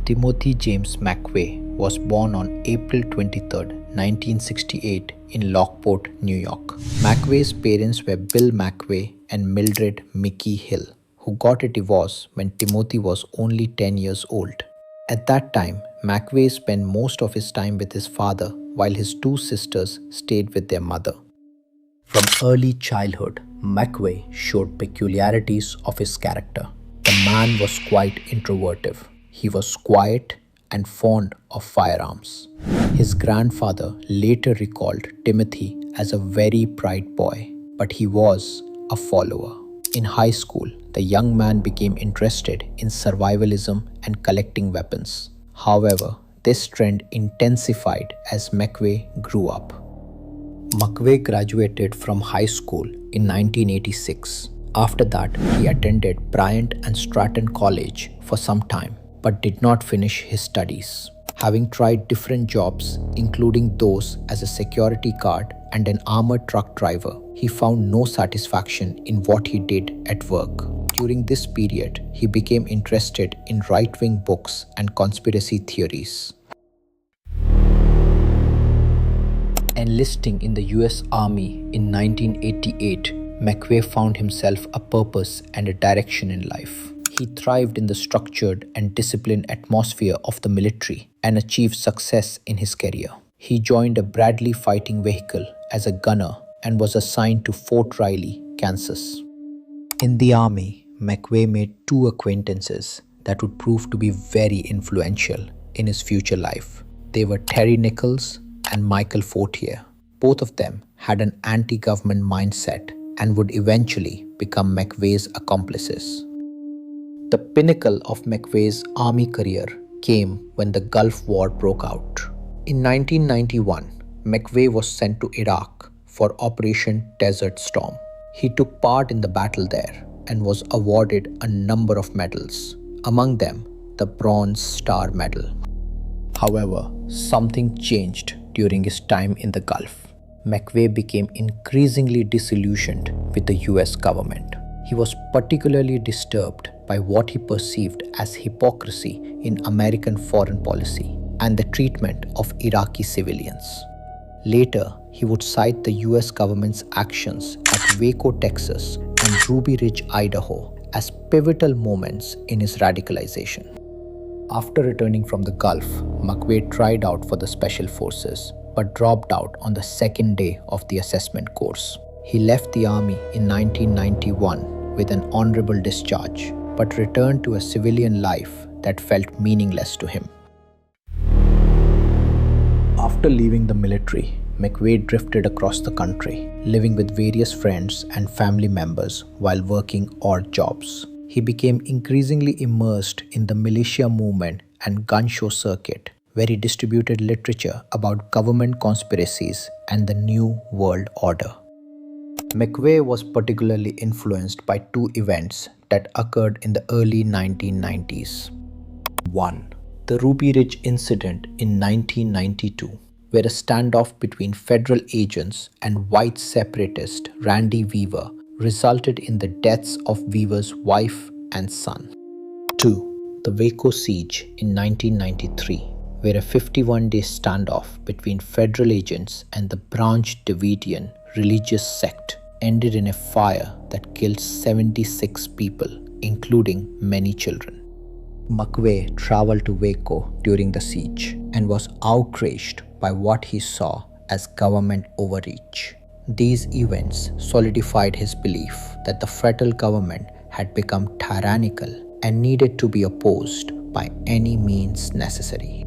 Timothy James McVeigh was born on April 23, 1968 in Lockport, New York. McVeigh's parents were Bill McVeigh and Mildred Mickey Hill, who got a divorce when Timothy was only 10 years old. At that time, McVeigh spent most of his time with his father while his two sisters stayed with their mother. From early childhood, McVeigh showed peculiarities of his character. The man was quite introverted. He was quiet and fond of firearms. His grandfather later recalled Timothy as a very bright boy, but he was a follower. In high school, the young man became interested in survivalism and collecting weapons. However, this trend intensified as McVeigh grew up. McVeigh graduated from high school in 1986. After that, he attended Bryant and Stratton College for some time, but did not finish his studies. Having tried different jobs, including those as a security guard and an armored truck driver, he found no satisfaction in what he did at work. During this period, he became interested in right-wing books and conspiracy theories. Enlisting in the US Army in 1988, McVeigh found himself a purpose and a direction in life. He thrived in the structured and disciplined atmosphere of the military and achieved success in his career. He joined a Bradley fighting vehicle as a gunner and was assigned to Fort Riley, Kansas. In the Army, McVeigh made two acquaintances that would prove to be very influential in his future life. They were Terry Nichols and Michael Fortier. Both of them had an anti-government mindset and would eventually become McVeigh's accomplices. The pinnacle of McVeigh's army career came when the Gulf War broke out. In 1991, McVeigh was sent to Iraq for Operation Desert Storm. He took part in the battle there and was awarded a number of medals, among them the Bronze Star Medal. However, something changed during his time in the Gulf. McVeigh became increasingly disillusioned with the US government. He was particularly disturbed by what he perceived as hypocrisy in American foreign policy and the treatment of Iraqi civilians. Later, he would cite the US government's actions at Waco, Texas and Ruby Ridge, Idaho as pivotal moments in his radicalization. After returning from the Gulf, McVeigh tried out for the Special Forces but dropped out on the second day of the assessment course. He left the Army in 1991 with an honorable discharge, but returned to a civilian life that felt meaningless to him. After leaving the military, McVeigh drifted across the country, living with various friends and family members while working odd jobs. He became increasingly immersed in the militia movement and gun show circuit, where he distributed literature about government conspiracies and the New World Order. McVeigh was particularly influenced by two events that occurred in the early 1990s. 1. The Ruby Ridge incident in 1992, where a standoff between federal agents and white separatist Randy Weaver resulted in the deaths of Weaver's wife and son. 2. The Waco siege in 1993, where a 51-day standoff between federal agents and the Branch Davidian religious sect ended in a fire that killed 76 people, including many children. McVeigh traveled to Waco during the siege and was outraged by what he saw as government overreach. These events solidified his belief that the federal government had become tyrannical and needed to be opposed by any means necessary.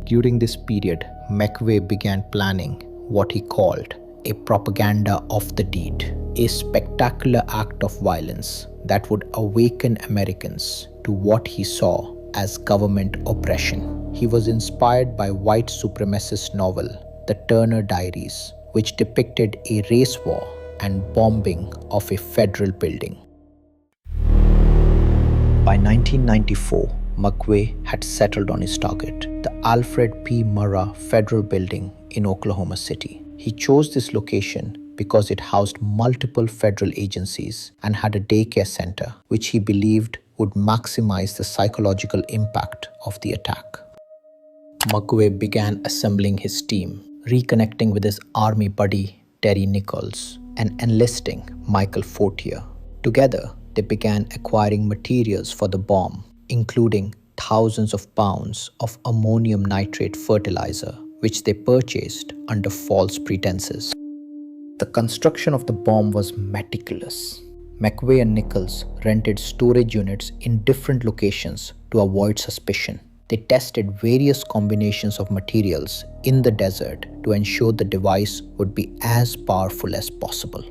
During this period, McVeigh began planning what he called a propaganda of the deed, a spectacular act of violence that would awaken Americans to what he saw as government oppression. He was inspired by white supremacist novel The Turner Diaries, which depicted a race war and bombing of a federal building. By 1994, McVeigh had settled on his target, the Alfred P. Murrah Federal Building in Oklahoma City. He chose this location because it housed multiple federal agencies and had a daycare center, which he believed would maximize the psychological impact of the attack. McVeigh began assembling his team, reconnecting with his army buddy Terry Nichols, and enlisting Michael Fortier. Together, they began acquiring materials for the bomb, including thousands of pounds of ammonium nitrate fertilizer, which they purchased under false pretenses. The construction of the bomb was meticulous. McVeigh and Nichols rented storage units in different locations to avoid suspicion. They tested various combinations of materials in the desert to ensure the device would be as powerful as possible.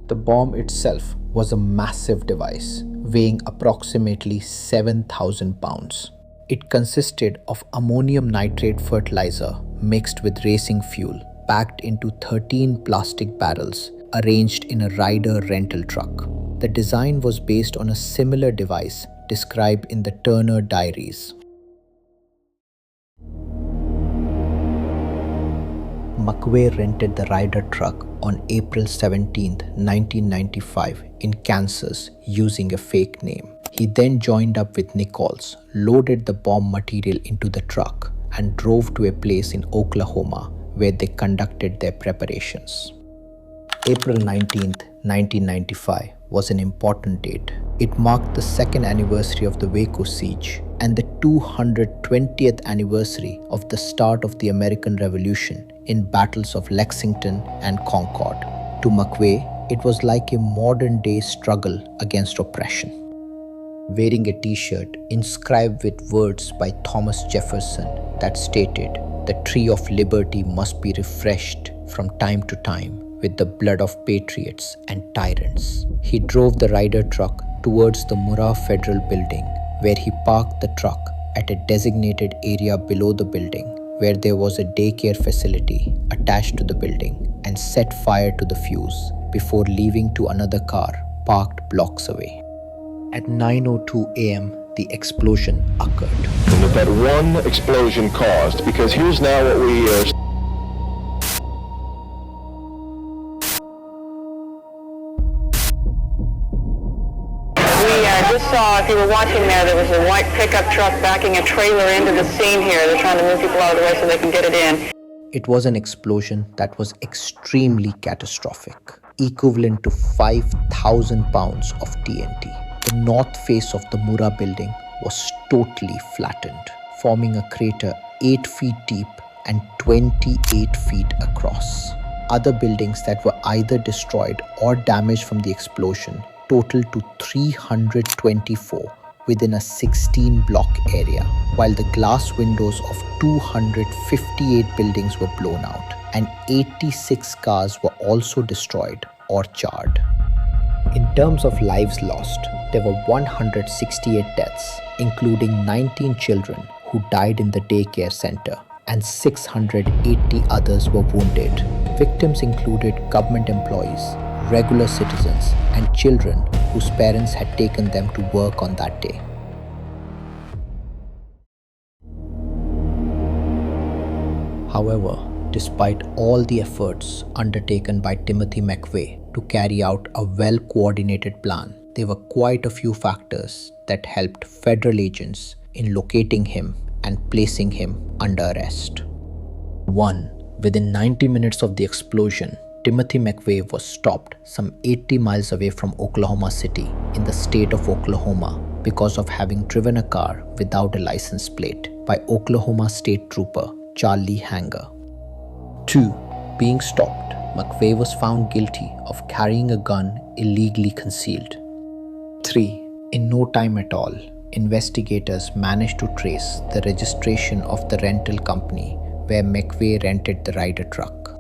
The bomb itself was a massive device, weighing approximately 7,000 pounds. It consisted of ammonium nitrate fertilizer mixed with racing fuel, packed into 13 plastic barrels arranged in a Ryder rental truck. The design was based on a similar device described in the Turner Diaries. McVeigh rented the Ryder truck on April 17, 1995 in Kansas using a fake name. He then joined up with Nichols, loaded the bomb material into the truck, and drove to a place in Oklahoma where they conducted their preparations. April 19, 1995 was an important date. It marked the second anniversary of the Waco siege and the 220th anniversary of the start of the American Revolution in battles of Lexington and Concord. To McVeigh, it was like a modern-day struggle against oppression. Wearing a t-shirt inscribed with words by Thomas Jefferson that stated, "The tree of liberty must be refreshed from time to time with the blood of patriots and tyrants." He drove the Ryder truck towards the Murrah Federal Building, where he parked the truck at a designated area below the building where there was a daycare facility attached to the building, and set fire to the fuse before leaving to another car parked blocks away. At 9:02 a.m., the explosion occurred. And that one explosion caused, because here's now what we just saw, if you were watching there was a white pickup truck backing a trailer into the scene here. They're trying to move people out of the way so they can get it in. It was an explosion that was extremely catastrophic, equivalent to 5,000 pounds of TNT. The north face of the Murrah building was totally flattened, forming a crater 8 feet deep and 28 feet across. Other buildings that were either destroyed or damaged from the explosion totaled to 324 within a 16-block area, while the glass windows of 258 buildings were blown out, and 86 cars were also destroyed or charred. In terms of lives lost, there were 168 deaths, including 19 children who died in the daycare center, and 680 others were wounded. Victims included government employees, regular citizens, and children whose parents had taken them to work on that day. However, despite all the efforts undertaken by Timothy McVeigh to carry out a well-coordinated plan, there were quite a few factors that helped federal agents in locating him and placing him under arrest. 1. Within 90 minutes of the explosion, Timothy McVeigh was stopped some 80 miles away from Oklahoma City in the state of Oklahoma because of having driven a car without a license plate by Oklahoma State Trooper Charlie Hanger. 2. Being stopped, McVeigh was found guilty of carrying a gun illegally concealed. 3. In no time at all, investigators managed to trace the registration of the rental company where McVeigh rented the Ryder truck.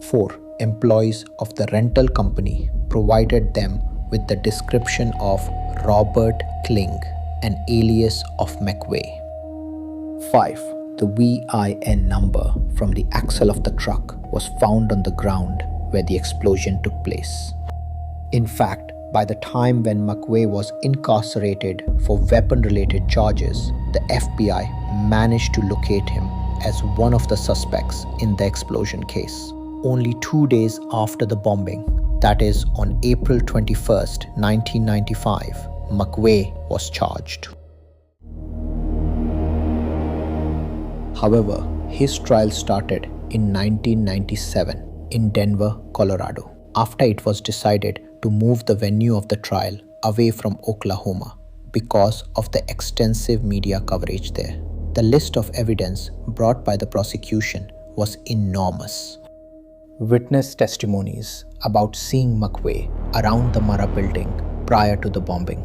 4. Employees of the rental company provided them with the description of Robert Kling, an alias of McVeigh. 5. The VIN number from the axle of the truck was found on the ground where the explosion took place. In fact, by the time when McVeigh was incarcerated for weapon-related charges, the FBI managed to locate him as one of the suspects in the explosion case. Only 2 days after the bombing, that is on April 21st, 1995, McVeigh was charged. However, his trial started in 1997 in Denver, Colorado, after it was decided to move the venue of the trial away from Oklahoma because of the extensive media coverage there. The list of evidence brought by the prosecution was enormous. Witness testimonies about seeing McVeigh around the Murrah Building prior to the bombing.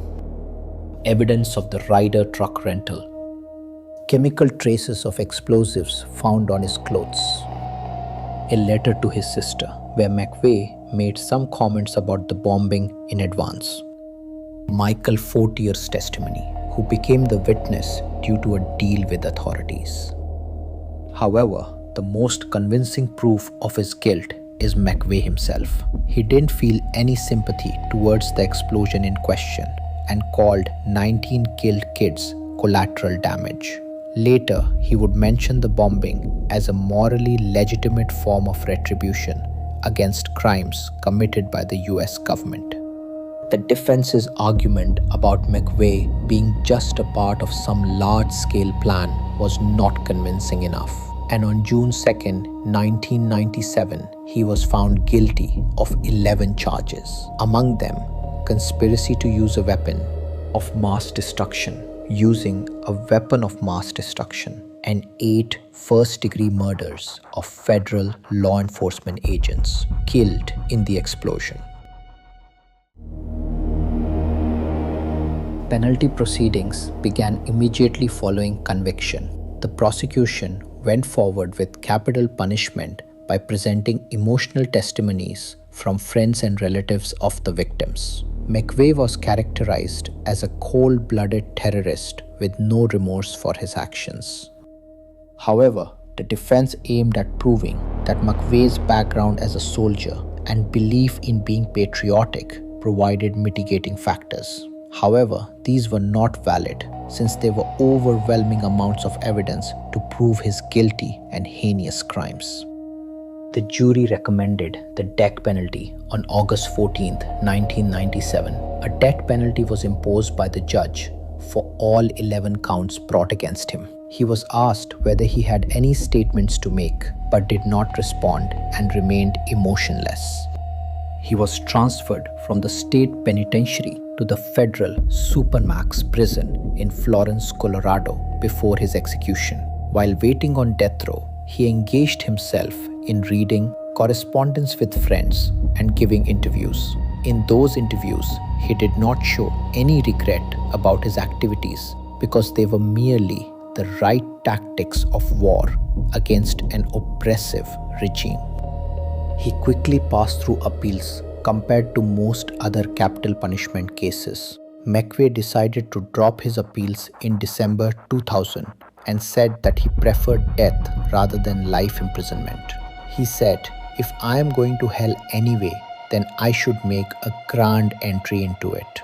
Evidence of the Ryder truck rental. Chemical traces of explosives found on his clothes. A letter to his sister where McVeigh made some comments about the bombing in advance. Michael Fortier's testimony, who became the witness due to a deal with authorities. However, the most convincing proof of his guilt is McVeigh himself. He didn't feel any sympathy towards the explosion in question and called 19 killed kids collateral damage. Later, he would mention the bombing as a morally legitimate form of retribution against crimes committed by the US government. The defense's argument about McVeigh being just a part of some large-scale plan was not convincing enough. And on June 2, 1997, he was found guilty of 11 charges. Among them, conspiracy to use a weapon of mass destruction, using a weapon of mass destruction, and 8 first-degree murders of federal law enforcement agents killed in the explosion. Penalty proceedings began immediately following conviction. The prosecution went forward with capital punishment by presenting emotional testimonies from friends and relatives of the victims. McVeigh was characterized as a cold-blooded terrorist with no remorse for his actions. However, the defense aimed at proving that McVeigh's background as a soldier and belief in being patriotic provided mitigating factors. However, these were not valid since there were overwhelming amounts of evidence to prove his guilty and heinous crimes. The jury recommended the death penalty on August 14, 1997. A death penalty was imposed by the judge for all 11 counts brought against him. He was asked whether he had any statements to make, but did not respond and remained emotionless. He was transferred from the state penitentiary to the federal Supermax prison in Florence, Colorado before his execution. While waiting on death row, he engaged himself in reading, correspondence with friends, and giving interviews. In those interviews, he did not show any regret about his activities because they were merely the right tactics of war against an oppressive regime. He quickly passed through appeals compared to most other capital punishment cases. McVeigh decided to drop his appeals in December 2000 and said that he preferred death rather than life imprisonment. He said, "If I am going to hell anyway, then I should make a grand entry into it."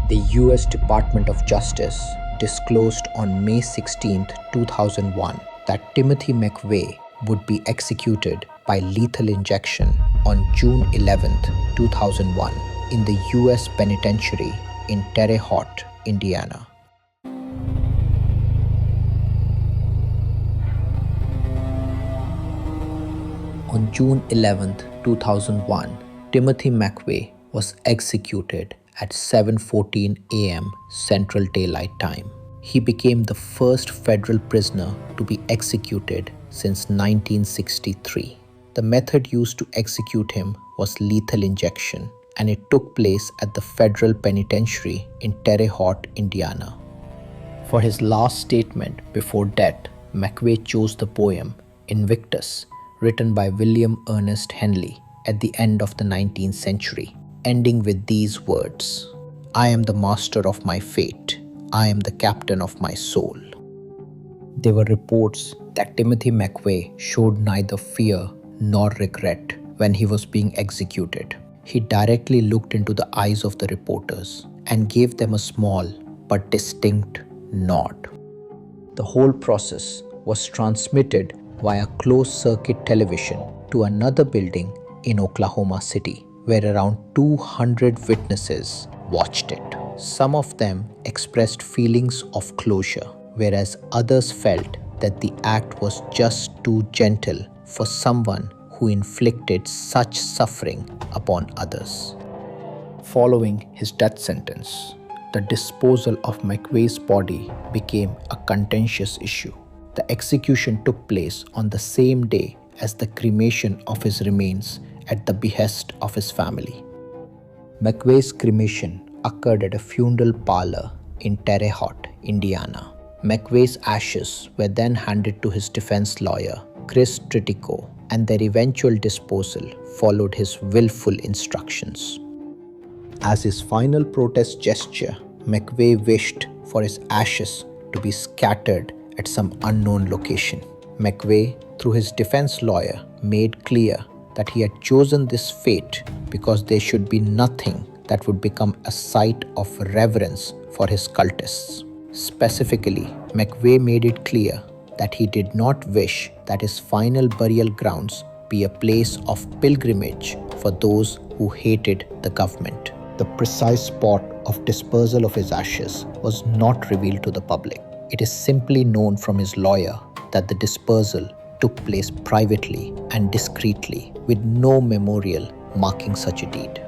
The US Department of Justice disclosed on May 16, 2001 that Timothy McVeigh would be executed by lethal injection on June 11, 2001 in the US Penitentiary in Terre Haute, Indiana. On June 11, 2001, Timothy McVeigh was executed at 7:14 a.m. Central Daylight Time. He became the first federal prisoner to be executed since 1963. The method used to execute him was lethal injection, and it took place at the federal penitentiary in Terre Haute, Indiana. For his last statement before death, McVeigh chose the poem Invictus, written by William Ernest Henley at the end of the 19th century, ending with these words, "I am the master of my fate. I am the captain of my soul." There were reports that Timothy McVeigh showed neither fear nor regret when he was being executed. He directly looked into the eyes of the reporters and gave them a small but distinct nod. The whole process was transmitted via closed-circuit television to another building in Oklahoma City, where around 200 witnesses watched it. Some of them expressed feelings of closure, whereas others felt that the act was just too gentle for someone who inflicted such suffering upon others. Following his death sentence, the disposal of McVeigh's body became a contentious issue. The execution took place on the same day as the cremation of his remains at the behest of his family. McVeigh's cremation occurred at a funeral parlor in Terre Haute, Indiana. McVeigh's ashes were then handed to his defense lawyer, Chris Tritico, and their eventual disposal followed his willful instructions. As his final protest gesture, McVeigh wished for his ashes to be scattered at some unknown location. McVeigh, through his defense lawyer, made clear that he had chosen this fate because there should be nothing that would become a site of reverence for his cultists. Specifically, McVeigh made it clear that he did not wish that his final burial grounds be a place of pilgrimage for those who hated the government. The precise spot of dispersal of his ashes was not revealed to the public. It is simply known from his lawyer that the dispersal took place privately and discreetly, with no memorial marking such a deed.